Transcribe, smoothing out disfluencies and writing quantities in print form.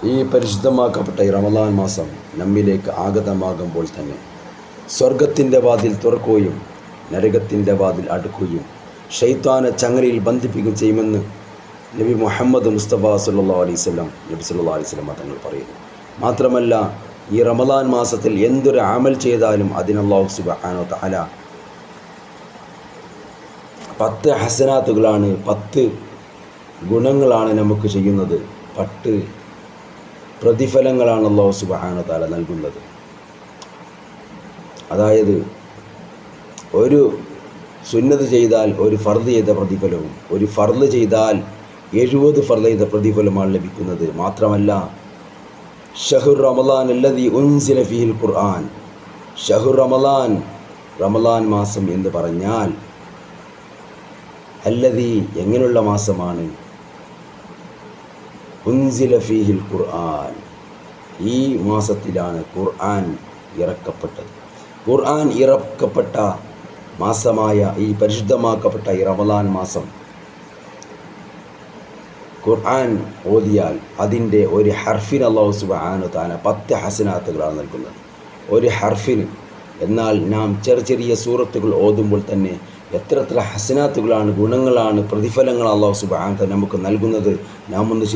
ഈ പരിശുദ്ധമാക്കപ്പെട്ട ഈ റമദാൻ മാസം നമ്മിലേക്ക് ആഗതമാകുമ്പോൾ തന്നെ സ്വർഗത്തിൻ്റെ വാതിൽ തുറക്കുകയും നരകത്തിൻ്റെ വാതിൽ അടുക്കുകയും ശൈത്താനെ ചങ്ങലയിൽ ബന്ധിപ്പിക്കുകയും ചെയ്യുമെന്ന് നബി മുഹമ്മദ് മുസ്തഫ സല്ലല്ലാഹു അലൈഹി വസല്ലം തങ്ങൾ പറയുന്നു. മാത്രമല്ല, ഈ റമദാൻ മാസത്തിൽ എന്തൊരു അമൽ ചെയ്താലും അതിന് അല്ലാഹു സുബ്ഹാനഹു വ തആല 10 ഹസനാത്തുകളാണ്, 10 ഗുണങ്ങളാണ് നമുക്ക് ചെയ്യുന്നത്, 10 പ്രതിഫലങ്ങളാണ് അല്ലാഹു സുബ്ഹാനഹു വ തആല നൽകുന്നത്. അതായത് ഒരു സുന്നത്ത് ചെയ്താൽ ഒരു ഫർദ് ചെയ്ത പ്രതിഫലവും, ഒരു ഫർദ് ചെയ്താൽ 70 ഫർദ് ചെയ്ത പ്രതിഫലമാണ് ലഭിക്കുന്നത്. മാത്രമല്ല, ഷഹ്റു റമളാൻ അല്ലദീ ഉൻസില ഫീഹിൽ ഖുർആൻ, ഷഹ്റു റമളാൻ, റമളാൻ മാസം എന്ന് പറഞ്ഞാൽ അല്ലദീ എങ്ങനെയുള്ള മാസമാണ്, ഉൻസില ഫീഹിൽ ഖുർആൻ, ഈ മാസത്തിലാണ് ഖുർആൻ ഇറക്കപ്പെട്ടത്. ഖുർആൻ ഇറക്കപ്പെട്ട മാസമായ ഈ പരിശുദ്ധമാക്കപ്പെട്ട ഈ റമളാൻ മാസം ഖുർആൻ ഓതിയാൽ അതിൻ്റെ ഒരു ഹർഫിന് അല്ലാഹു സുബ്ഹാനഹു വ തആല 10 ഹസനാത്തുകളാണ് നൽകുന്നത്. ഒരു ഹർഫിന്. എന്നാൽ നാം ചെറിയ സൂറത്തുകൾ ഓതുമ്പോൾ തന്നെ എത്ര ഹസനാത്തുകളാണ്, ഗുണങ്ങളാണ്, പ്രതിഫലങ്ങൾ അല്ലാഹു സുബ്ഹാനഹു വ തആല നമുക്ക് നൽകുന്നത് നാം ഒന്ന്